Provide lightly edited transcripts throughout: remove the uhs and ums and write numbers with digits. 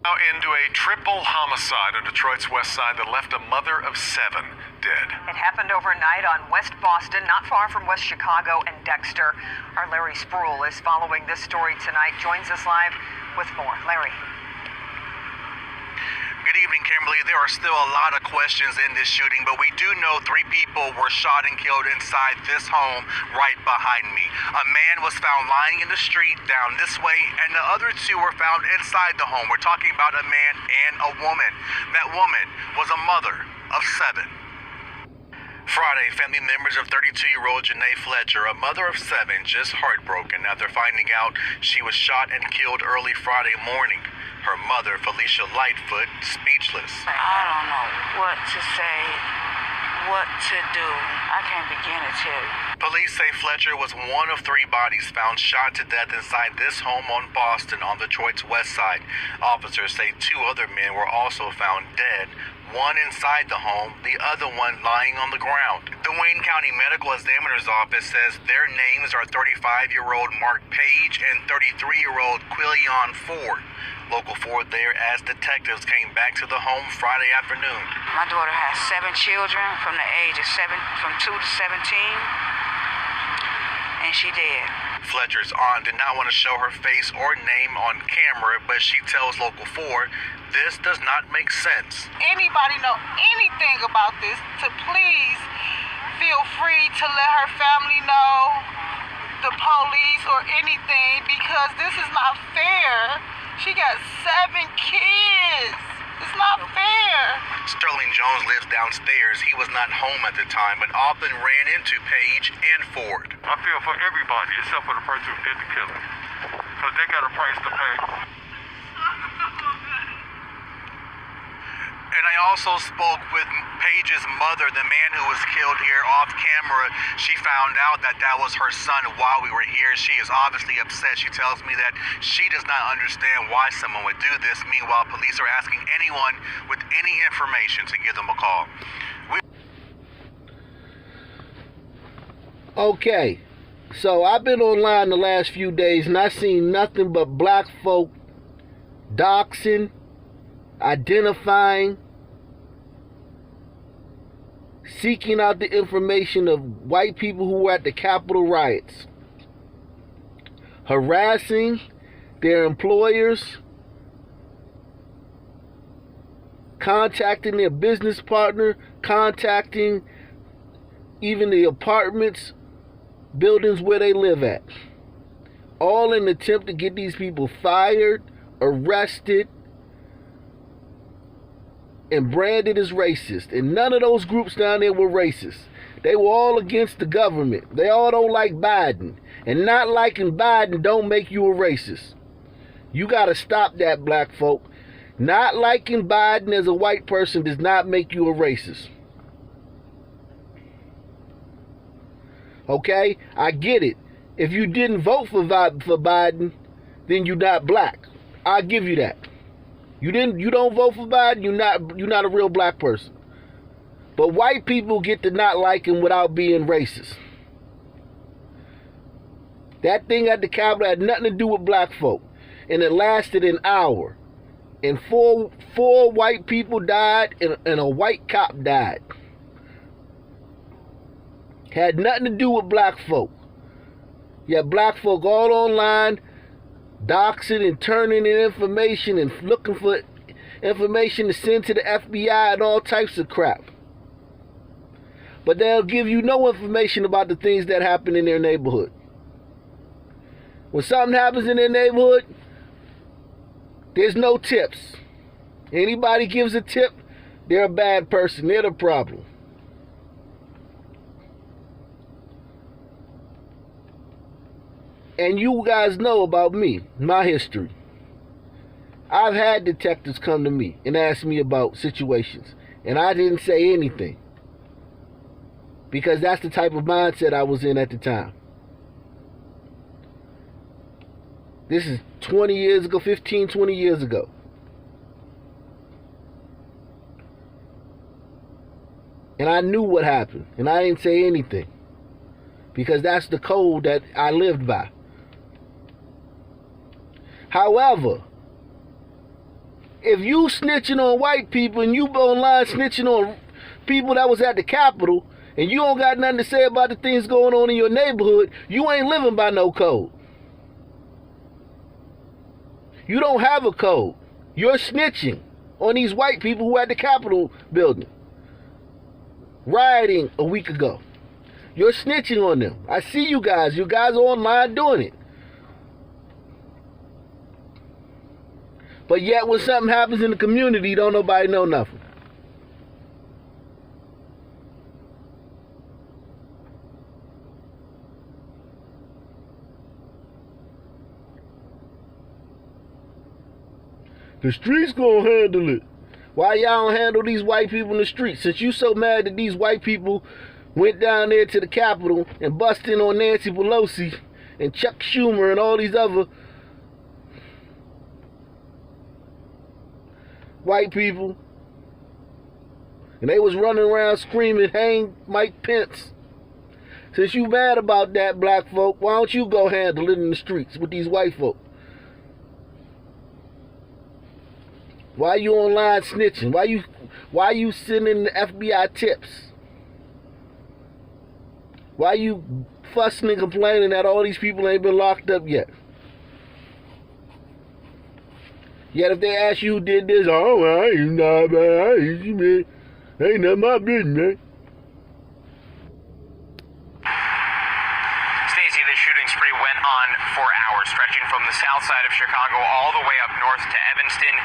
Now into a triple homicide on Detroit's west side that left a mother of 7 dead. It happened overnight on West Boston, not far from West Chicago and Dexter. Our Larry Spruill is following this story tonight. Joins us live with more. Larry. Good evening, Kimberly. There are still a lot of questions in this shooting, but we do know 3 people were shot and killed inside this home right behind me. A man was found lying in the street down this way, and the other 2 were found inside the home. We're talking about a man and a woman. That woman was a mother of 7. Friday, family members of 32-year-old Janae Fletcher, a mother of 7, just heartbroken after finding out she was shot and killed early Friday morning. Her mother, Felicia Lightfoot, speechless. I don't know what to say, what to do. I can't begin to tell you. Police say Fletcher was one of 3 bodies found shot to death inside this home on Boston on Detroit's west side. Officers say 2 other men were also found dead, one inside the home, the other one lying on the ground. The Wayne County Medical Examiner's Office says their names are 35-year-old Mark Page and 33-year-old Quillion Ford. Local 4 there as detectives came back to the home Friday afternoon. My daughter has 7 children from the age of 2 to 17, and she dead. Fletcher's aunt did not want to show her face or name on camera, but she tells Local 4 this does not make sense. Anybody know anything about this, to please feel free to let her family know, the police or anything, because this is not fair. She got 7 kids. It's not fair. Sterling Jones lives downstairs. He was not home at the time, but often ran into Page and Ford. I feel for everybody except for the person who did the killing, because they got a price to pay. And I also spoke with Page's mother, the man who was killed here off camera. She found out that that was her son while we were here. She is obviously upset. She tells me that she does not understand why someone would do this. Meanwhile, police are asking anyone with any information to give them a call. Okay, so I've been online the last few days and I've seen nothing but black folk doxing, identifying, seeking out the information of white people who were at the Capitol riots, harassing their employers, contacting their business partner, contacting even the apartments, buildings where they live at, all in an attempt to get these people fired, arrested, and branded as racist. And none of those groups down there were racist. They were all against the government. They all don't like Biden. And not liking Biden don't make you a racist. You got to stop that, black folk. Not liking Biden as a white person does not make you a racist. Okay? I get it. If you didn't vote for Biden, then you're not black. I'll give you that. You don't vote for Biden, you're not a real black person. But white people get to not like him without being racist. That thing at the Capitol had nothing to do with black folk. And it lasted an hour. And four white people died and a white cop died. Had nothing to do with black folk. Yet black folk all online doxing and turning in information and looking for information to send to the FBI and all types of crap. But they'll give you no information about the things that happen in their neighborhood. When something happens in their neighborhood, there's no tips. Anybody gives a tip, they're a bad person. They're the problem. And you guys know about me, my history. I've had detectives come to me and ask me about situations, and I didn't say anything. Because that's the type of mindset I was in at the time. This is 20 years ago, 15, 20 years ago. And I knew what happened, and I didn't say anything. Because that's the code that I lived by. However, If you snitching on white people and you online snitching on people that was at the Capitol and you don't got nothing to say about the things going on in your neighborhood, you ain't living by no code. You don't have a code. You're snitching on these white people who at the Capitol building rioting a week ago. You're snitching on them. I see you guys. You guys are online doing it. But yet when something happens in the community, don't nobody know nothing. The streets gonna handle it. Why y'all don't handle these white people in the streets? Since you so mad that these white people went down there to the Capitol and bust in on Nancy Pelosi and Chuck Schumer and all these other white people, and they was running around screaming, hang Mike Pence. Since you mad about that, black folk, why don't you go handle it in the streets with these white folk? Why you online snitching? Why you sending the FBI tips? Why you fussing and complaining that all these people ain't been locked up yet? Yet if they ask you who did this, oh, I ain't not bad. Ain't none of my business, man. Stacey, the shooting spree went on for hours, stretching from the south side of Chicago all the way up north to Evanston.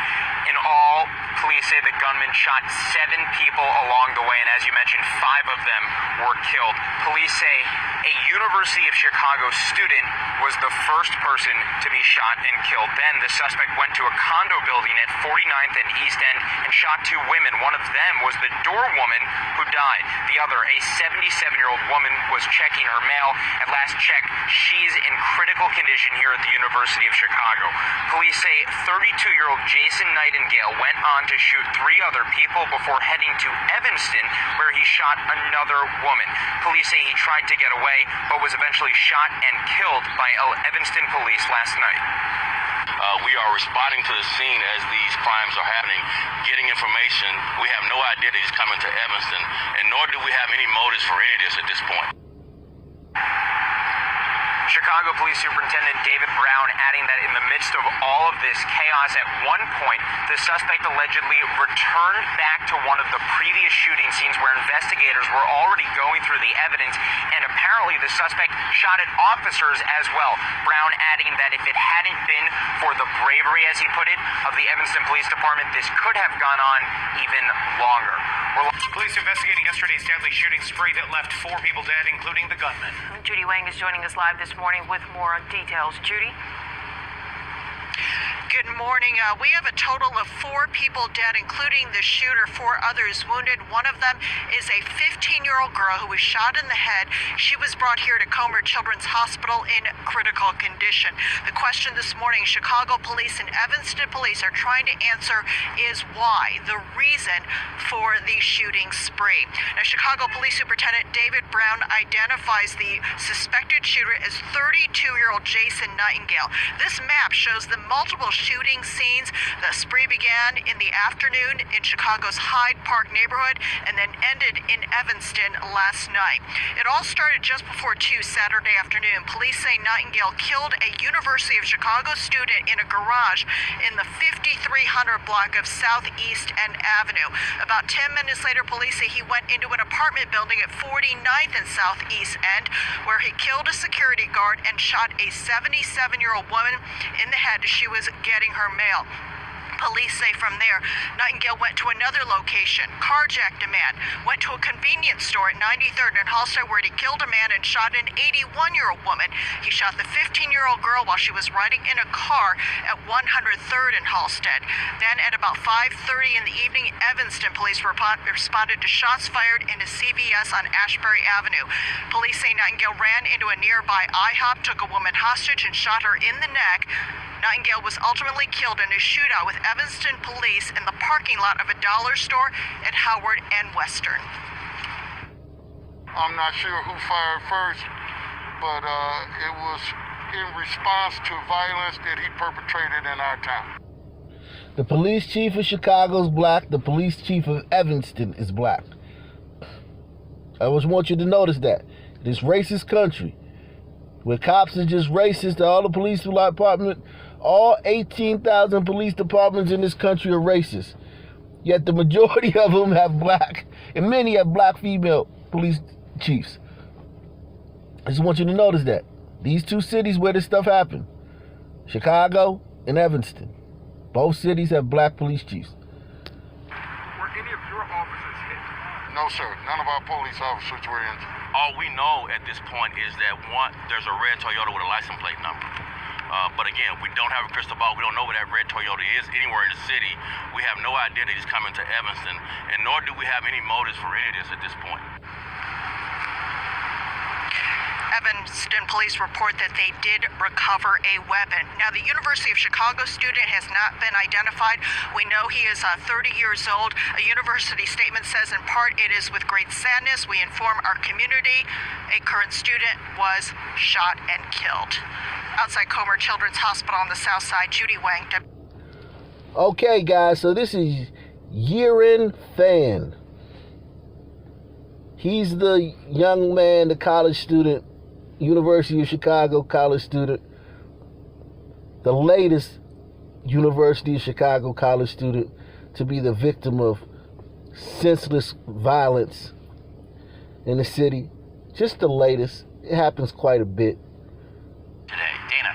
In all, police say the gunman shot 7 people along the way, and as you mentioned, 5 of them were killed. Police say a University of Chicago student was the first person to be shot and killed. Then the suspect went to a condo building at 49th and East End and shot 2 women. One of them was the doorwoman who died. The other, a 77-year-old woman, was checking her mail. At last check, she's in critical condition here at the University of Chicago. Police say 32-year-old Jason Nightengale went on to shoot 3 other people before heading to Evanston, where he shot another woman. Police say he tried to get away, but was eventually shot and killed by Evanston police last night. We are responding to the scene as these crimes are happening, getting information. We have no idea that he's coming to Evanston, and nor do we have any motives for any of this at this point. Chicago Police Superintendent David Brown adding that in the midst of all of this chaos, at one point, the suspect allegedly returned back to one of the previous shooting scenes where investigators were already going through the evidence, and apparently the suspect shot at officers as well. Brown adding that if it hadn't been for the bravery, as he put it, of the Evanston Police Department, this could have gone on even longer. Police investigating yesterday's deadly shooting spree that left 4 people dead, including the gunman. Judy Wang is joining us live this morning with more details. Judy? Good morning. We have a total of 4 people dead, including the shooter, 4 others wounded. One of them is a 15-year-old girl who was shot in the head. She was brought here to Comer Children's Hospital in critical condition. The question this morning, Chicago police and Evanston police are trying to answer, is why, the reason for the shooting spree. Now, Chicago Police Superintendent David Brown identifies the suspected shooter as 32-year-old Jason Nightengale. This map shows the multiple shooting scenes. The spree began in the afternoon in Chicago's Hyde Park neighborhood and then ended in Evanston last night. It all started just before 2 Saturday afternoon. Police say Nightengale killed a University of Chicago student in a garage in the 5300 block of Southeast End Avenue. About 10 minutes later, police say he went into an apartment building at 49th and Southeast End, where he killed a security guard and shot a 77-year-old woman in the head as she was getting her mail. Police say from there, Nightengale went to another location, carjacked a man, went to a convenience store at 93rd and Halstead where he killed a man and shot an 81-year-old woman. He shot the 15-year-old girl while she was riding in a car at 103rd and Halstead. Then at about 5:30 in the evening, Evanston police responded to shots fired into CVS on Ashbury Avenue. Police say Nightengale ran into a nearby IHOP, took a woman hostage and shot her in the neck. Nightengale was ultimately killed in a shootout with Evanston police in the parking lot of a dollar store at Howard and Western. I'm not sure who fired first, but it was in response to violence that he perpetrated in our town. The police chief of Chicago is black. The police chief of Evanston is black. I just want you to notice that. This racist country, where cops are just racist, all the police department, all 18,000 police departments in this country are racist. Yet the majority of them have black, and many have black female police chiefs. I just want you to notice that. These two cities where this stuff happened, Chicago and Evanston, both cities have black police chiefs. Were any of your officers hit? No, sir. None of our police officers were injured. All we know at this point is that there's a red Toyota with a license plate number. But again, we don't have a crystal ball. We don't know where that red Toyota is anywhere in the city. We have no idea that he's coming to Evanston, and nor do we have any motives for any of this at this point. Evanston police report that they did recover a weapon. Now, the University of Chicago student has not been identified. We know he is 30 years old. A university statement says, in part, it is with great sadness we inform our community a current student was shot and killed. Outside Comer Children's Hospital on the south side, Judy Wang. Okay, guys, so this is Yerin Fan. He's the young man, the college student, University of Chicago college student, the latest University of Chicago college student to be the victim of senseless violence in the city. Just the latest. It happens quite a bit. Today, Dana.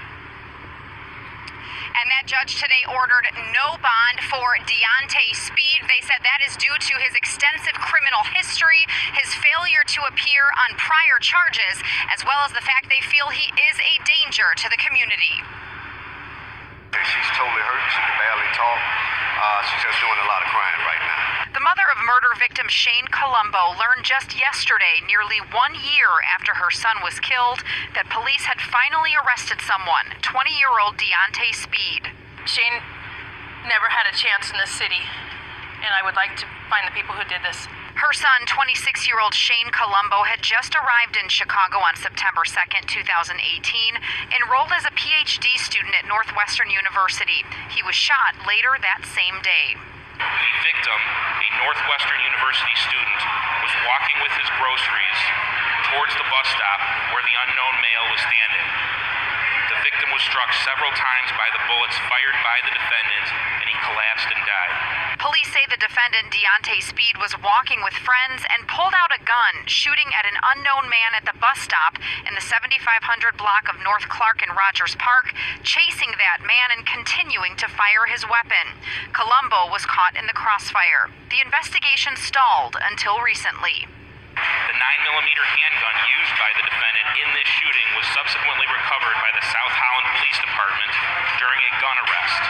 And that judge today ordered no bond for Deontay Speed. They said that is due to his extensive criminal history, his failure to appear on prior charges, as well as the fact they feel he is a danger to the community. She's totally hurt. She can barely talk. She's just doing a lot of crying right now. The mother of murder victim Shane Colombo learned just yesterday, nearly 1 year after her son was killed, that police had finally arrested someone, 20-year-old Deontay Speed. Shane never had a chance in this city, and I would like to find the people who did this. Her son, 26-year-old Shane Colombo, had just arrived in Chicago on September 2nd, 2018, enrolled as a PhD student at Northwestern University. He was shot later that same day. The victim, a Northwestern University student, was walking with his groceries towards the bus stop where the unknown male was standing. The victim was struck several times by the bullets fired by the defendant, and he collapsed and died. Police say the defendant, Deontay Speed, was walking with friends and pulled out a gun, shooting at an unknown man at the bus stop in the 7500 block of North Clark and Rogers Park, chasing that man and continuing to fire his weapon. Colombo was caught in the crossfire. The investigation stalled until recently. The 9mm handgun used by the defendant in this shooting was subsequently recovered by the South Holland Police Department during a gun arrest.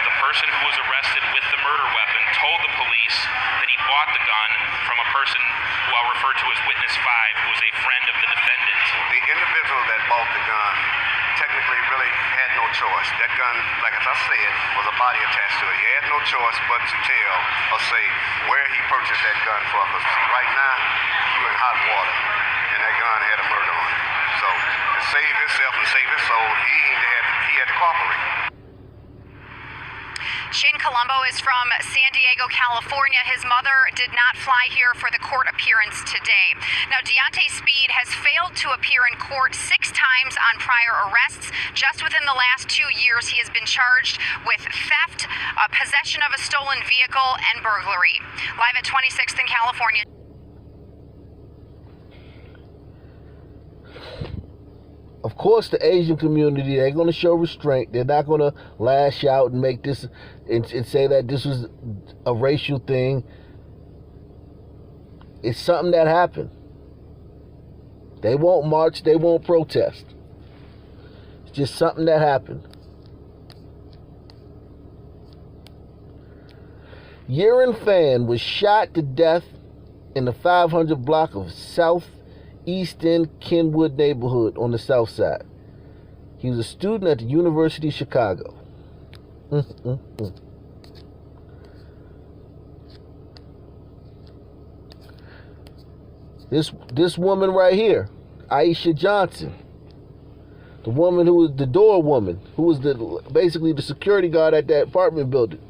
The person who was arrested with the murder weapon told the police that he bought the gun from a person who I'll refer to as Witness 5, who was a friend of the defendant. The individual that bought the gun technically really had no choice. That gun, like as I said, was a body attached to it. He had no choice but to tell or say where he purchased that gun from. Because right now, you in hot water, and that gun had a murder on it. So to save himself and save his soul, he had to cooperate. Shane Colombo is from San Diego, California. His mother did not fly here for the court appearance today. Now, Deontay Speed has failed to appear in court 6 times on prior arrests. Just within the last 2 years, he has been charged with theft, possession of a stolen vehicle, and burglary. Live at 26th in California. Of course, the Asian community, they're going to show restraint. They're not going to lash out and make this and say that this was a racial thing. It's something that happened. They won't march. They won't protest. It's just something that happened. Yerin Fan was shot to death in the 500 block of Southeast End Kenwood neighborhood on the south side. He was a student at the University of Chicago. This woman right here, Aisha Johnson, the woman who was the door woman, who was basically the security guard at that apartment building.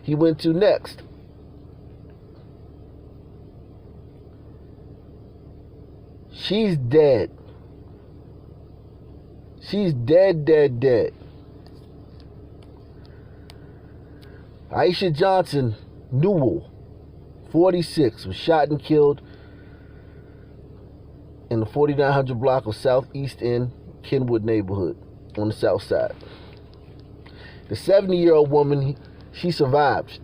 he went to next. She's dead. She's dead. Aisha Johnson Newell, 46, was shot and killed in the 4900 block of Southeast End, Kenwood neighborhood on the south side. The 70-year-old woman, she survived.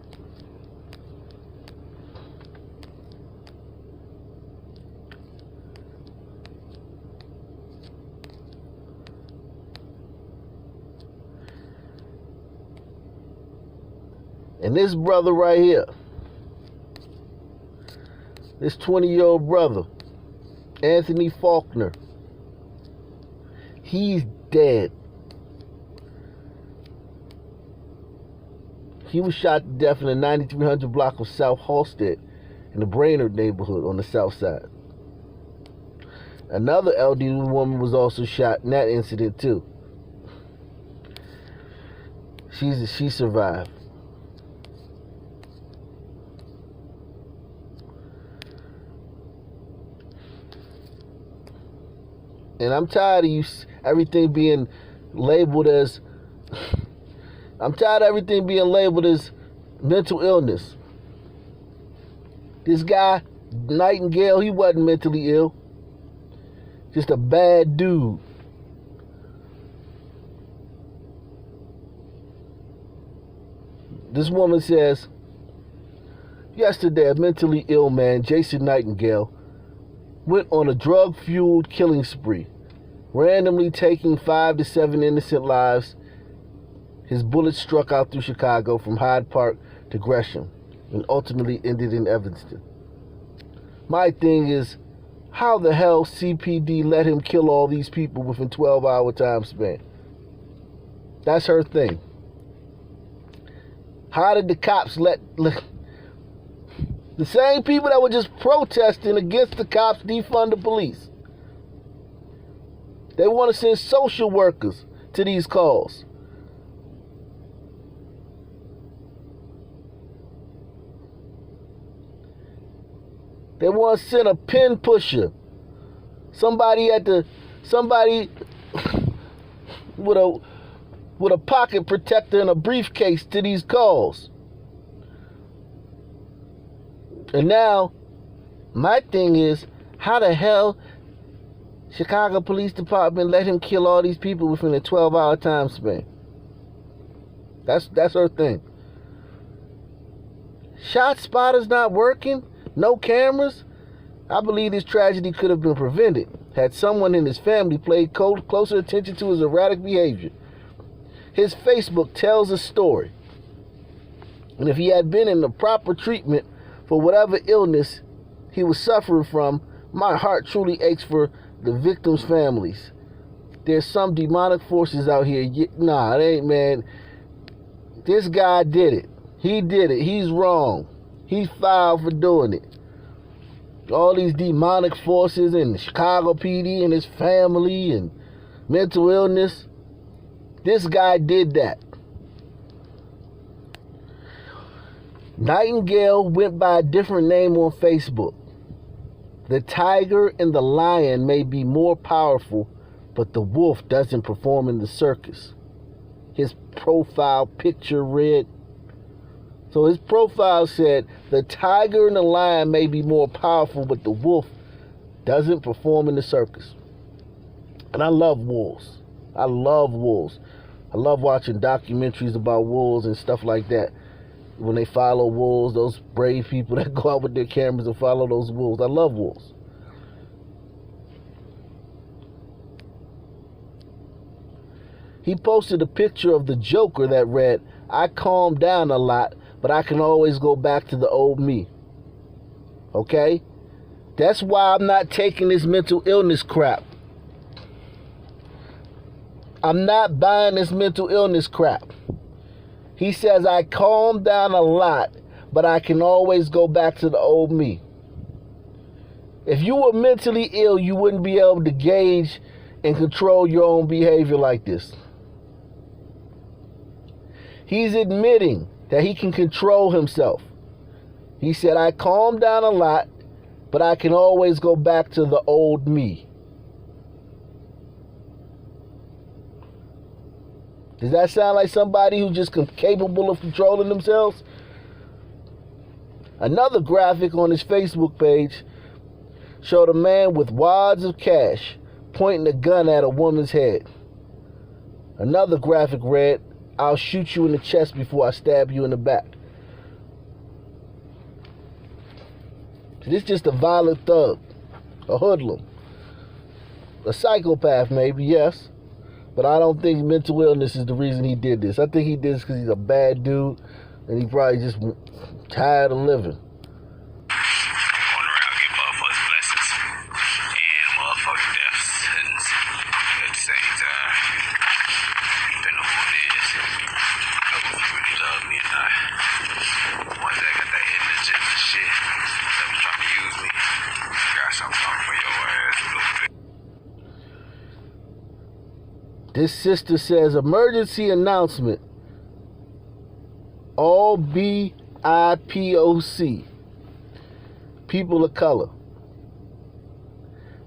And this brother right here, this 20-year-old brother, Anthony Faulkner, he's dead. He was shot to death in the 9300 block of South Halstead in the Brainerd neighborhood on the south side. Another elderly woman was also shot in that incident too. She survived. And I'm tired of everything being labeled as mental illness. This guy, Nightengale, he wasn't mentally ill. Just a bad dude. This woman says, yesterday a mentally ill man, Jason Nightengale, went on a drug-fueled killing spree, randomly taking 5 to 7 innocent lives. His bullets struck out through Chicago from Hyde Park to Gresham and ultimately ended in Evanston. My thing is, how the hell CPD let him kill all these people within 12-hour time span? That's her thing. How did the cops let the same people that were just protesting against the cops defund the police? They want to send social workers to these calls. They want to send a pin pusher, somebody with a pocket protector and a briefcase to these calls. And now, my thing is, how the hell Chicago Police Department let him kill all these people within a 12-hour time span? That's her thing. Shot spotters not working? No cameras? I believe this tragedy could have been prevented had someone in his family paid closer attention to his erratic behavior. His Facebook tells a story. And if he had been in the proper treatment for whatever illness he was suffering from, my heart truly aches for the victims' families. There's some demonic forces out here. Nah, it ain't, man. This guy did it. He did it. He's wrong. He's foul for doing it. All these demonic forces and Chicago PD and his family and mental illness. This guy did that. Nightengale went by a different name on Facebook. The tiger and the lion may be more powerful, but the wolf doesn't perform in the circus. His profile picture read, so his profile said, the tiger and the lion may be more powerful, but the wolf doesn't perform in the circus. And I love wolves. I love wolves. I love watching documentaries about wolves and stuff like that. When they follow wolves, those brave people that go out with their cameras and follow those wolves. I love wolves. He posted a picture of the Joker that read, I calm down a lot, but I can always go back to the old me. Okay? That's why I'm not taking this mental illness crap. I'm not buying this mental illness crap. He says, I calm down a lot, but I can always go back to the old me. If you were mentally ill, you wouldn't be able to gauge and control your own behavior like this. He's admitting that he can control himself. He said, I calmed down a lot, but I can always go back to the old me. Does that sound like somebody who's just capable of controlling themselves? Another graphic on his Facebook page showed a man with wads of cash pointing a gun at a woman's head. Another graphic read, I'll shoot you in the chest before I stab you in the back. This is just a violent thug, a hoodlum, a psychopath maybe, yes. But I don't think mental illness is the reason he did this. I think he did this because he's a bad dude and he probably just tired of living. Going around getting motherfuckers' blessings and motherfucking death sentence at the same time. Depending on who it is. I know if you really love me or not. The ones that got that hidden agenda shit that was trying to use me. Got something coming for your ass a little bit. This sister says, emergency announcement. All BIPOC, people of color.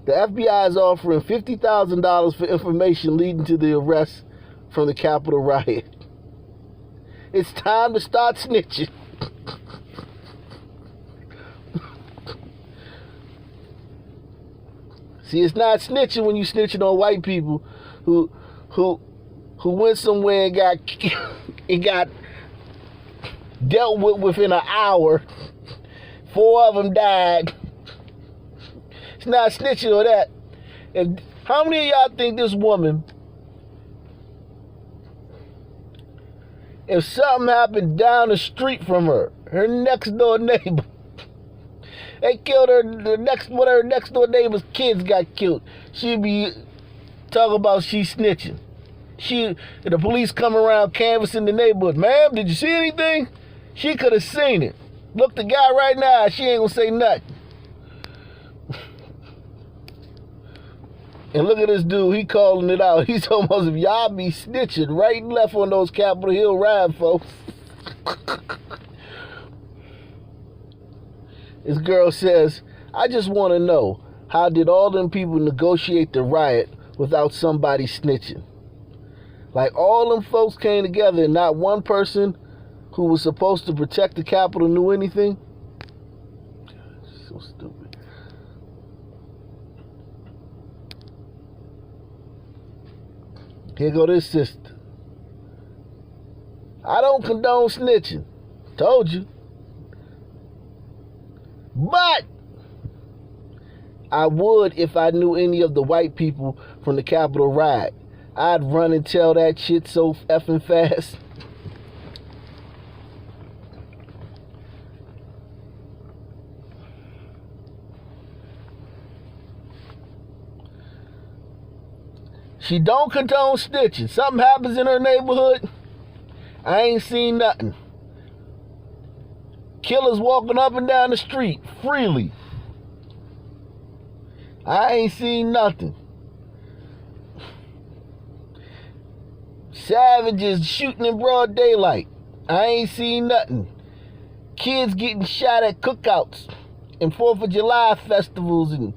The FBI is offering $50,000 for information leading to the arrest from the Capitol riot. It's time to start snitching. See, it's not snitching when you snitching on white people who went somewhere and got dealt with within an hour. 4 of them died. It's not snitching on that. And how many of y'all think this woman, if something happened down the street from her next door neighbor, they killed her, one of her next door neighbor's kids got killed, she'd be talking about she snitching. The police come around canvassing the neighborhood. Ma'am, did you see anything? She could have seen it. Look the guy right now, she ain't gonna say nothing. And look at this dude, he calling it out. He's almost, if y'all be snitching right and left on those Capitol Hill ride, folks. This girl says, I just want to know, how did all them people negotiate the riot without somebody snitching? Like, all them folks came together and not one person who was supposed to protect the Capitol knew anything? So stupid. Here go this sister. I don't condone snitching. Told you. But I would if I knew any of the white people from the Capitol riot. I'd run and tell that shit so effing fast. She don't condone snitching. Something happens in her neighborhood, I ain't seen nothing. Killers walking up and down the street freely, I ain't seen nothing. Savages shooting in broad daylight, I ain't seen nothing. Kids getting shot at cookouts and 4th of July festivals and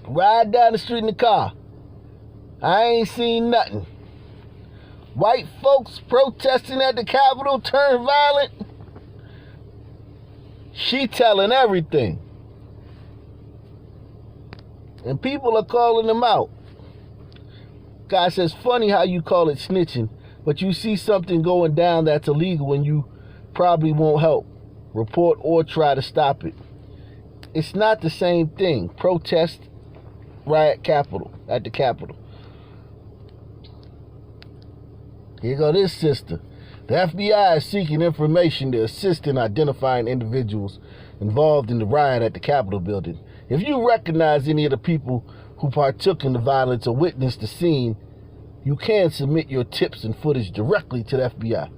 ride down the street in the car, I ain't seen nothing. White folks protesting at the Capitol turned violent, she telling everything. And people are calling them out. God says, funny how you call it snitching, but you see something going down that's illegal and you probably won't help, report, or try to stop it. It's not the same thing. Protest, riot, at the Capitol. Here go this sister. The FBI is seeking information to assist in identifying individuals involved in the riot at the Capitol building. If you recognize any of the people who partook in the violence or witnessed the scene, you can submit your tips and footage directly to the FBI.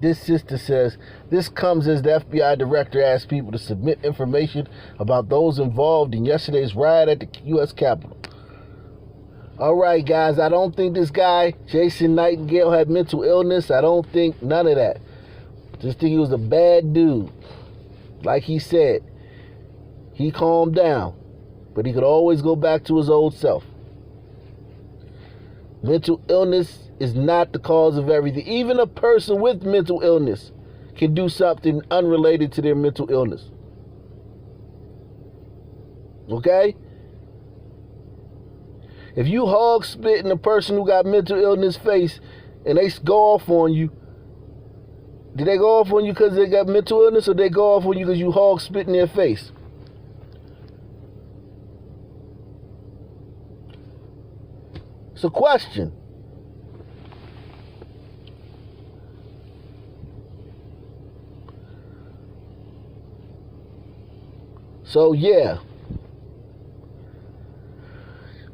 This sister says, this comes as the FBI director asked people to submit information about those involved in yesterday's riot at the U.S. Capitol. All right, guys, I don't think this guy, Jason Nightengale, had mental illness. I don't think none of that. Just think he was a bad dude. Like he said, he calmed down, but he could always go back to his old self. Mental illness is not the cause of everything. Even a person with mental illness can do something unrelated to their mental illness. Okay? If you hog spit in a person who got mental illness face and they go off on you, did they go off on you because they got mental illness, or they go off on you because you hog spit in their face? It's a question. So yeah.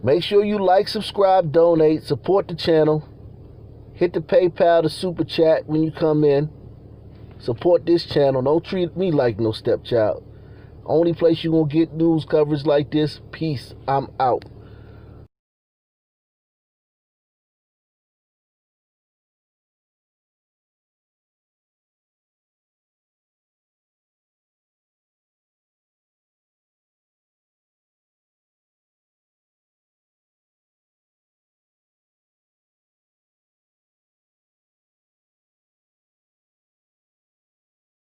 Make sure you like, subscribe, donate, support the channel. Hit the PayPal, the super chat when you come in. Support this channel. Don't treat me like no stepchild. Only place you're going to get news coverage like this. Peace. I'm out.